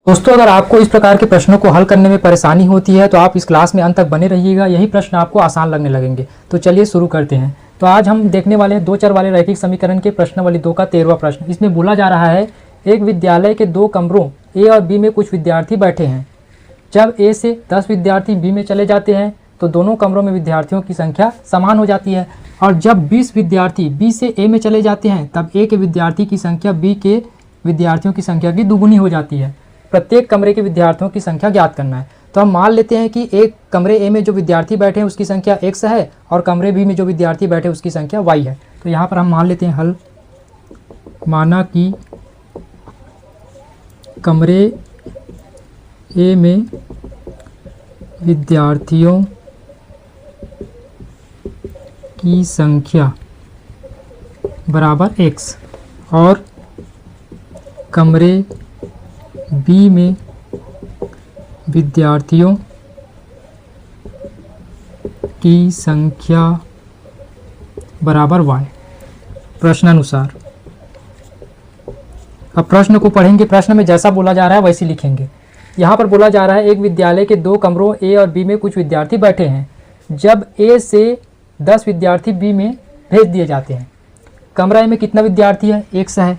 दोस्तों, अगर आपको इस प्रकार के प्रश्नों को हल करने में परेशानी होती है तो आप इस क्लास में अंत तक बने रहिएगा। यही प्रश्न आपको आसान लगने लगेंगे। तो चलिए शुरू करते हैं। तो आज हम देखने वाले हैं दो चर वाले रैखिक समीकरण के प्रश्नावली 2 का 13वां प्रश्न। इसमें बोला जा रहा है, एक विद्यालय के 2 कमरों ए और बी में कुछ विद्यार्थी बैठे हैं। जब ए से 10 विद्यार्थी बी में चले जाते हैं तो दोनों कमरों में विद्यार्थियों की संख्या समान हो जाती है, और जब 20 विद्यार्थी बी से ए में चले जाते हैं तब ए के विद्यार्थी की संख्या बी के विद्यार्थियों की संख्या की दुगुनी हो जाती है। प्रत्येक कमरे के विद्यार्थियों की संख्या ज्ञात करना है। तो हम मान लेते हैं कि एक कमरे ए में जो विद्यार्थी बैठे हैं उसकी संख्या x है और कमरे बी में जो विद्यार्थी बैठे हैं उसकी संख्या y है। तो यहाँ पर हम मान लेते हैं हल, माना कि कमरे ए में विद्यार्थियों की संख्या बराबर x और कमरे बी में विद्यार्थियों की संख्या बराबर y। प्रश्नानुसार अब प्रश्न को पढ़ेंगे। प्रश्न में जैसा बोला जा रहा है वैसे लिखेंगे। यहाँ पर बोला जा रहा है, एक विद्यालय के 2 कमरों ए और बी में कुछ विद्यार्थी बैठे हैं। जब ए से 10 विद्यार्थी बी में भेज दिए जाते हैं। कमरा ए में कितना विद्यार्थी है? x है।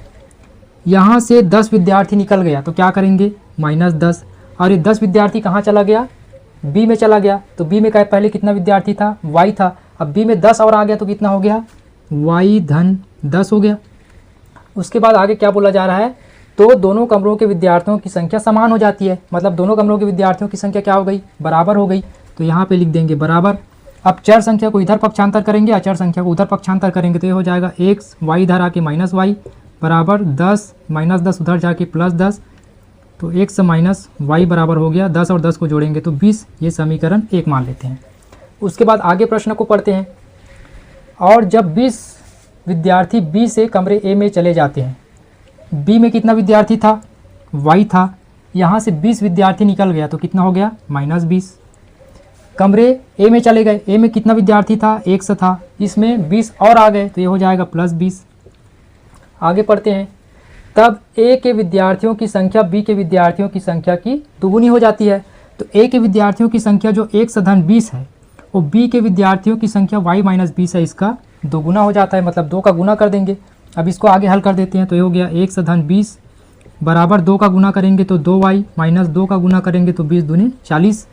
यहाँ से 10 विद्यार्थी निकल गया तो क्या करेंगे? -10। और ये 10 विद्यार्थी कहाँ चला गया? बी में चला गया। तो बी में का पहले कितना विद्यार्थी था? y था। अब बी में 10 और आ गया तो कितना हो गया? y धन 10 हो गया। उसके बाद आगे क्या बोला जा रहा है? तो दोनों कमरों के विद्यार्थियों की संख्या समान हो जाती है। मतलब दोनों कमरों के विद्यार्थियों की संख्या क्या हो गई? बराबर हो गई। तो यहाँ पे लिख देंगे बराबर। अब चर संख्या को इधर पक्षांतर करेंगे, अचर संख्या को उधर पक्षांतर करेंगे तो ये हो जाएगा x, y इधर आके -y बराबर 10, -10 उधर जाके +10। तो x माइनस y बराबर हो गया 10 और 10 को जोड़ेंगे तो 20। ये समीकरण 1 मान लेते हैं। उसके बाद आगे प्रश्न को पढ़ते हैं। और जब 20 विद्यार्थी बी से कमरे ए में चले जाते हैं। बी में कितना विद्यार्थी था? y था। यहाँ से 20 विद्यार्थी निकल गया तो कितना हो गया? -20। कमरे ए में चले गए। ए में कितना विद्यार्थी था? x था। इसमें 20 और आ गए तो ये हो जाएगा +20। आगे पढ़ते हैं। तब ए के विद्यार्थियों की संख्या बी के विद्यार्थियों की संख्या की दुगुनी हो जाती है। तो ए के विद्यार्थियों की संख्या जो x धन 20 है वो बी के विद्यार्थियों की संख्या y - 20 है, इसका दोगुना हो जाता है। मतलब 2 का गुना कर देंगे। अब इसको आगे हल कर देते हैं तो ये हो गया x धन 20 बराबर 2 का गुना करेंगे तो 2y माइनस 2 का गुना करेंगे तो 20 दूनी 40।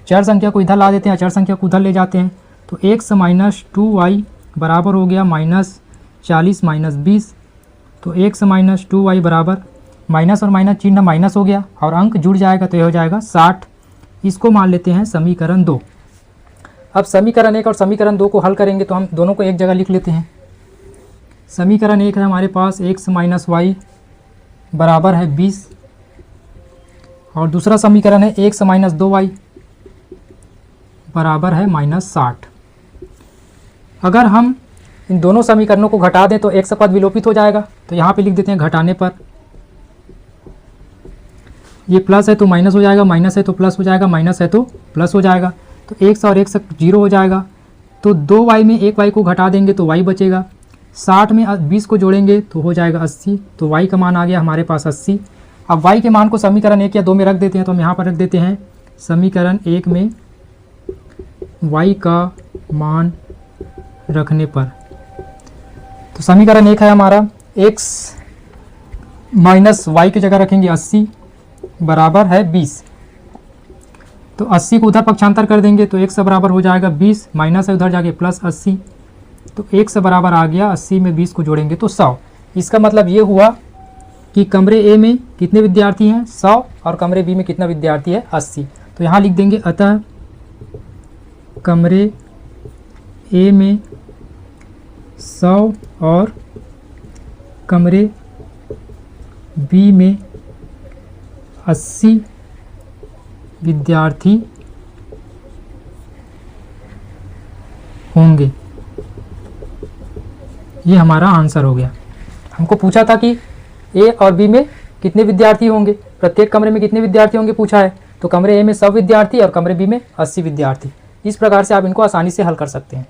चर संख्या को इधर ला देते हैं, चर संख्या को उधर ले जाते हैं तो x - 2y बराबर हो गया -40 - 20। तो x - 2y बराबर माइनस और माइनस चिन्ह माइनस हो गया और अंक जुड़ जाएगा तो यह हो जाएगा 60। इसको मान लेते हैं समीकरण 2। अब समीकरण 1 और समीकरण 2 को हल करेंगे तो हम दोनों को एक जगह लिख लेते हैं। समीकरण 1 है हमारे पास x - y बराबर है 20 और दूसरा समीकरण है x - 2y बराबर है -60। अगर हम इन दोनों समीकरणों को घटा दें तो x पद विलोपित हो जाएगा। तो यहाँ पे लिख देते हैं घटाने पर। ये प्लस है तो माइनस हो जाएगा, माइनस है तो प्लस हो जाएगा, माइनस है तो प्लस हो जाएगा। तो x और x 0 हो जाएगा। तो 2y में 1y को घटा देंगे तो y बचेगा। 60 में 20 को जोड़ेंगे तो हो जाएगा 80। तो y का मान आ गया हमारे पास 80। अब y के मान को समीकरण 1 या 2 में रख देते हैं। तो हम यहाँ पर रख देते हैं समीकरण 1 में y का मान रखने पर। तो समीकरण 1 है हमारा x - y की जगह रखेंगे 80 बराबर है 20। तो 80 को उधर पक्षांतर कर देंगे तो x बराबर हो जाएगा 20, माइनस है उधर जाके +80। तो x बराबर आ गया 80 में 20 को जोड़ेंगे तो 100। इसका मतलब ये हुआ कि कमरे ए में कितने विद्यार्थी हैं? 100 और कमरे बी में कितना विद्यार्थी है? 80। तो यहाँ लिख देंगे अतः कमरे ए में 100 और कमरे बी में 80 विद्यार्थी होंगे। ये हमारा आंसर हो गया। हमको पूछा था कि ए और बी में कितने विद्यार्थी होंगे, प्रत्येक कमरे में कितने विद्यार्थी होंगे पूछा है। तो कमरे ए में 100 विद्यार्थी और कमरे बी में 80 विद्यार्थी। इस प्रकार से आप इनको आसानी से हल कर सकते हैं।